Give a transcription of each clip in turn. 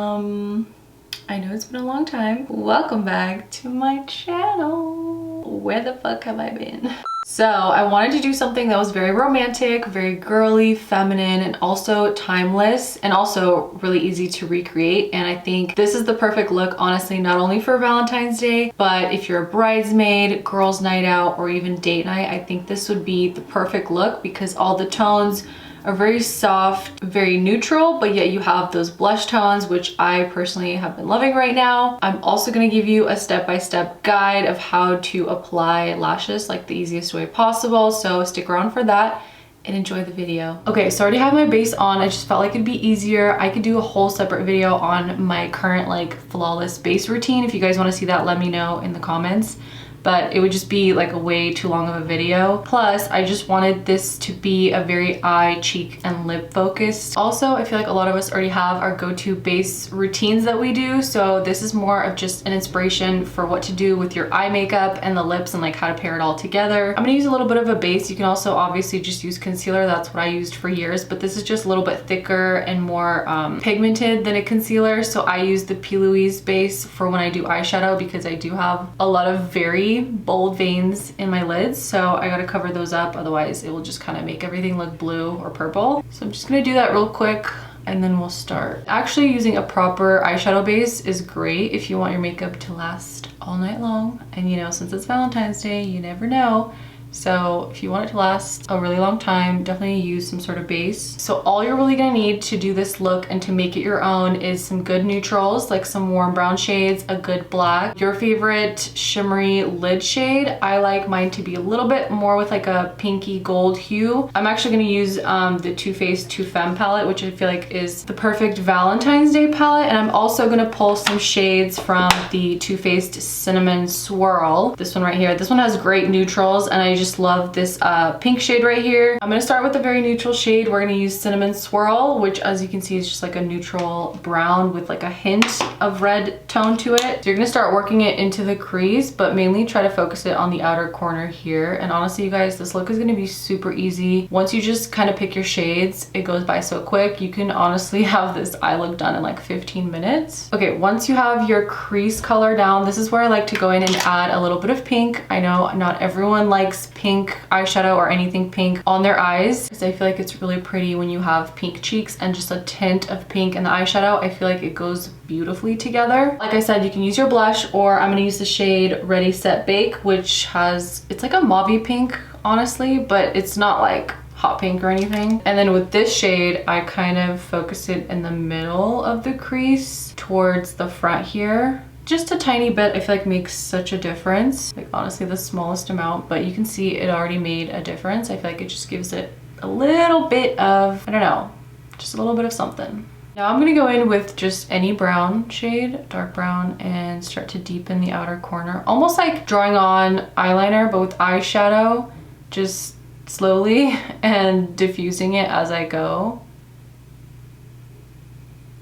I know it's been a long time. Welcome back to my channel. Where the fuck have I been? So I wanted to do something that was very romantic, very girly, feminine, and also timeless, and also really easy to recreate. And I think this is the perfect look, honestly, not only for Valentine's Day, but if you're a bridesmaid, girls' night out, or even date night, I think this would be the perfect look because all the tones are very soft, very neutral, but yet you have those blush tones, which I personally have been loving right now. I'm also gonna give you a step-by-step guide of how to apply lashes like the easiest way possible, so stick around for that and enjoy the video. Okay, so I already have my base on. I just felt like it'd be easier. I could do a whole separate video on my current like flawless base routine. If you guys wanna see that, let me know in the comments. But it would just be like a way too long of a video. Plus, I just wanted this to be a very eye, cheek, and lip focused. Also, I feel like a lot of us already have our go-to base routines that we do, so this is more of just an inspiration for what to do with your eye makeup and the lips and like how to pair it all together. I'm gonna use a little bit of a base. You can also obviously just use concealer. That's what I used for years, but this is just a little bit thicker and more pigmented than a concealer, so I use the P. Louise base for when I do eyeshadow because I do have a lot of very bold veins in my lids, so I gotta cover those up, otherwise it will just kind of make everything look blue or purple. So I'm just gonna do that real quick and then we'll start. Actually, using a proper eyeshadow base is great if you want your makeup to last all night long, and you know, since it's Valentine's Day, you never know. So if you want it to last a really long time, definitely use some sort of base. So all you're really gonna need to do this look and to make it your own is some good neutrals, like some warm brown shades, a good black, your favorite shimmery lid shade. I like mine to be a little bit more with like a pinky gold hue. I'm actually gonna use the Too Faced Too Femme palette, which I feel like is the perfect Valentine's Day palette. And I'm also gonna pull some shades from the Too Faced Cinnamon Swirl. This one right here. This one has great neutrals, and I just love this pink shade right here. I'm gonna start with a very neutral shade. We're gonna use Cinnamon Swirl, which as you can see is just like a neutral brown with like a hint of red tone to it. So you're gonna start working it into the crease, but mainly try to focus it on the outer corner here. And honestly, you guys, this look is gonna be super easy. Once you just kind of pick your shades, it goes by so quick. You can honestly have this eye look done in like 15 minutes. Okay, once you have your crease color down, this is where I like to go in and add a little bit of pink. I know not everyone likes pink eyeshadow or anything pink on their eyes, because I feel like it's really pretty when you have pink cheeks and just a tint of pink in the eyeshadow. I feel like it goes beautifully together. Like I said, you can use your blush, or I'm gonna use the shade Ready Set Bake, which has, it's like a mauvey pink honestly, but it's not like hot pink or anything. And then with this shade, I kind of focus it in the middle of the crease towards the front here. Just a tiny bit, I feel like makes such a difference. Like honestly, the smallest amount, but you can see it already made a difference. I feel like it just gives it a little bit of, I don't know, just a little bit of something. Now I'm gonna go in with just any brown shade, dark brown, and start to deepen the outer corner. Almost like drawing on eyeliner, but with eyeshadow, just slowly and diffusing it as I go.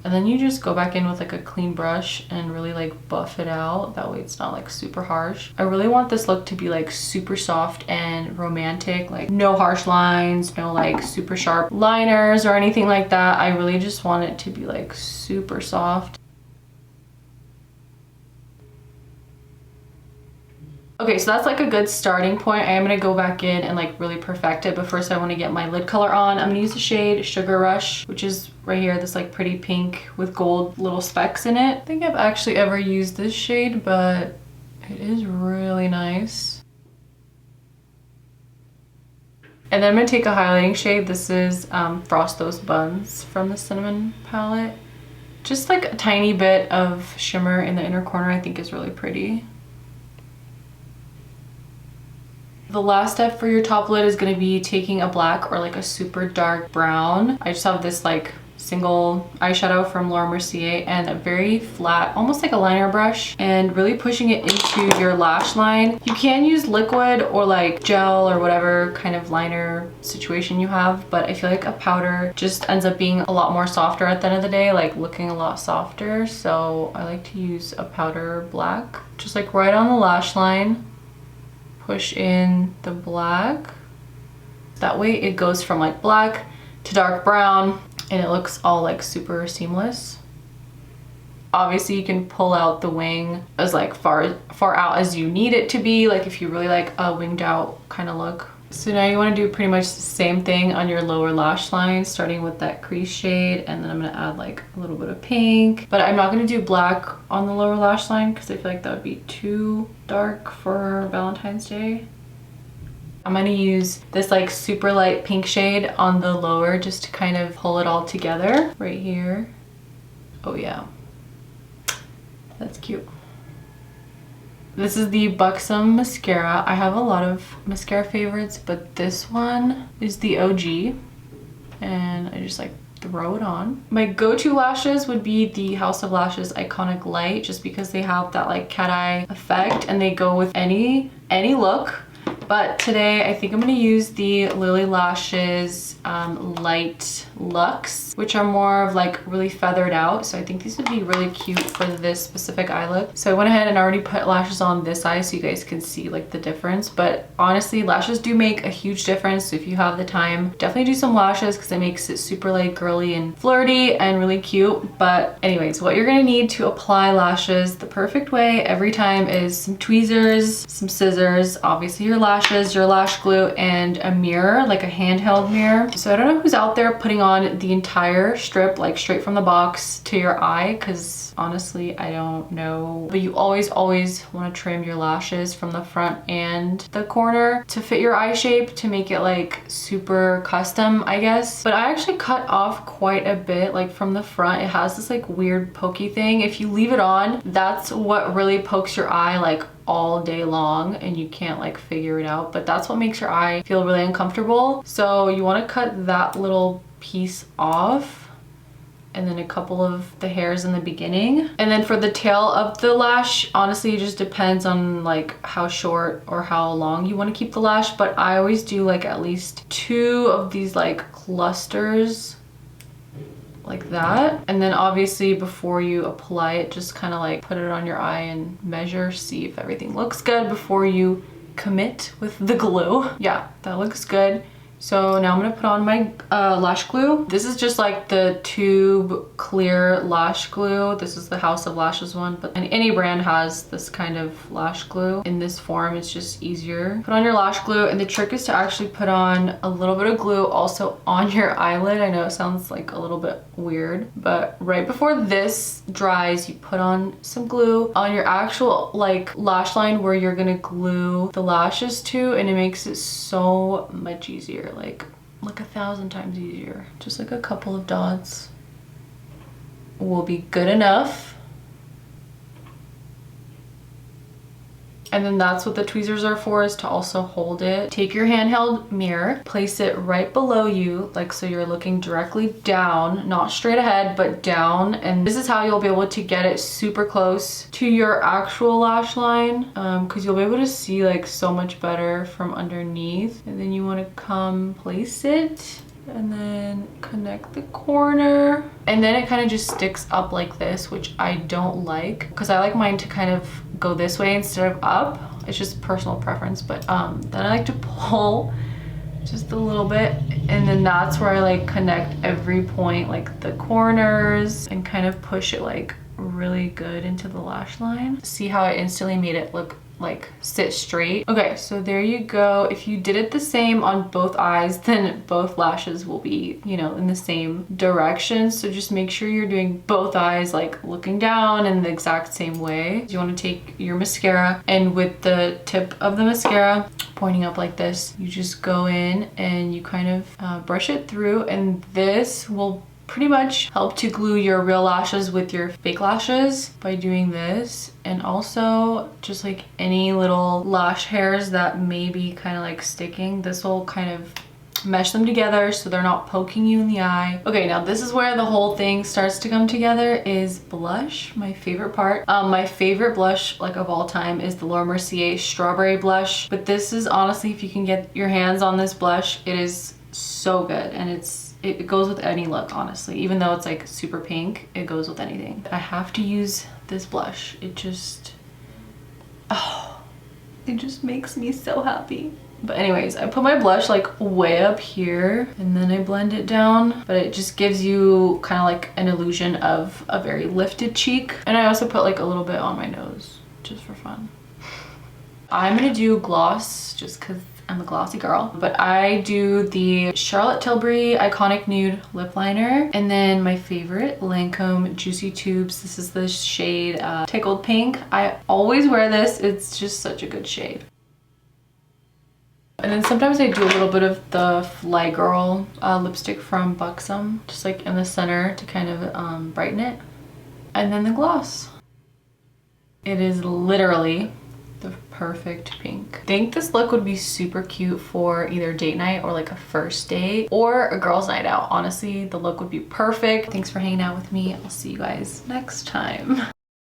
And then you just go back in with like a clean brush and really like buff it out. That way it's not like super harsh. I really want this look to be like super soft and romantic, like no harsh lines, no like super sharp liners or anything like that. I really just want it to be like super soft. Okay, so that's like a good starting point. I am gonna go back in and like really perfect it, but first I wanna get my lid color on. I'm gonna use the shade Sugar Rush, which is right here, this like pretty pink with gold little specks in it. I think I've actually ever used this shade, but it is really nice. And then I'm gonna take a highlighting shade. This is Frost Those Buns from the Cinnamon palette. Just like a tiny bit of shimmer in the inner corner I think is really pretty. The last step for your top lid is going to be taking a black or like a super dark brown. I just have this like single eyeshadow from Laura Mercier and a very flat, almost like a liner brush, and really pushing it into your lash line. You can use liquid or like gel or whatever kind of liner situation you have, but I feel like a powder just ends up being a lot more softer at the end of the day, like looking a lot softer. So I like to use a powder black, just like right on the lash line. Push in the black. That way it goes from like black to dark brown and it looks all like super seamless. Obviously you can pull out the wing as like far out as you need it to be, like if you really like a winged out kind of look. So now you want to do pretty much the same thing on your lower lash line, starting with that crease shade, and then I'm going to add like a little bit of pink. But I'm not going to do black on the lower lash line because I feel like that would be too dark for Valentine's Day. I'm going to use this like super light pink shade on the lower just to kind of pull it all together right here. Oh yeah, that's cute. This is the Buxom mascara. I have a lot of mascara favorites, but this one is the OG, and I just like throw it on. My go-to lashes would be the House of Lashes Iconic Light, just because they have that like cat eye effect and they go with any look. But today I think I'm going to use the Lily Lashes Light Luxe, which are more of like really feathered out. So I think these would be really cute for this specific eye look. So I went ahead and already put lashes on this eye so you guys can see like the difference. But honestly, lashes do make a huge difference. So if you have the time, definitely do some lashes because it makes it super like girly and flirty and really cute. But anyways, what you're going to need to apply lashes the perfect way every time is some tweezers, some scissors, obviously your lashes, your lash glue, and a mirror, like a handheld mirror. So I don't know who's out there putting on the entire strip like straight from the box to your eye, because honestly I don't know. But you always want to trim your lashes from the front and the corner to fit your eye shape, to make it like super custom, I guess. But I actually cut off quite a bit like from the front. It has this like weird pokey thing. If you leave it on, that's what really pokes your eye like all day long and you can't like figure it out, but that's what makes your eye feel really uncomfortable. So you want to cut that little piece off, and then a couple of the hairs in the beginning. And then for the tail of the lash, honestly it just depends on like how short or how long you want to keep the lash, but I always do like at least 2 of these like clusters like that. And then obviously before you apply it, just kind of like put it on your eye and measure, see if everything looks good before you commit with the glue. Yeah, that looks good. So now I'm gonna put on my lash glue. This is just like the tube clear lash glue. This is the House of Lashes one, but any brand has this kind of lash glue in this form. It's just easier. Put on your lash glue, and the trick is to actually put on a little bit of glue also on your eyelid. I know it sounds like a little bit weird, but right before this dries, you put on some glue on your actual like lash line where you're gonna glue the lashes to, and it makes it so much easier. Like 1,000 times easier. Just like a couple of dots will be good enough. And then that's what the tweezers are for, is to also hold it. Take your handheld mirror, place it right below you, like so you're looking directly down, not straight ahead, but down. And this is how you'll be able to get it super close to your actual lash line, because you'll be able to see like so much better from underneath. And then you want to come place it, and then connect the corner, and then it kind of just sticks up like this, which I don't like, because I like mine to kind of go this way instead of up. It's just personal preference. But then I like to pull just a little bit, and then that's where I like connect every point, like the corners, and kind of push it like really good into the lash line. See how I instantly made it look like sit straight? Okay, so there you go. If you did it the same on both eyes, then both lashes will be, you know, in the same direction. So just make sure you're doing both eyes like looking down in the exact same way. You want to take your mascara, and with the tip of the mascara pointing up like this, you just go in and you kind of brush it through, and this will pretty much help to glue your real lashes with your fake lashes by doing this. And also just like any little lash hairs that may be kind of like sticking, this will kind of mesh them together so they're not poking you in the eye. Okay, now this is where the whole thing starts to come together, is blush, my favorite part. My favorite blush like of all time is the Laura Mercier Strawberry Blush, but this is honestly, if you can get your hands on this blush, it is so good, and it goes with any look, honestly. Even though it's like super pink, it goes with anything. I have to use this blush. It just, oh, it just makes me so happy. But anyways, I put my blush like way up here and then I blend it down, but it just gives you kind of like an illusion of a very lifted cheek. And I also put like a little bit on my nose just for fun. I'm gonna do gloss just because I'm a glossy girl, but I do the Charlotte Tilbury Iconic Nude Lip Liner, and then my favorite Lancome Juicy Tubes. This is the shade Tickled Pink. I always wear this. It's just such a good shade. And then sometimes I do a little bit of the Fly Girl lipstick from Buxom, just like in the center to kind of brighten it. And then the gloss. It is literally the perfect pink. I think this look would be super cute for either date night or like a first date or a girls' night out. Honestly, the look would be perfect. Thanks for hanging out with me. I'll see you guys next time.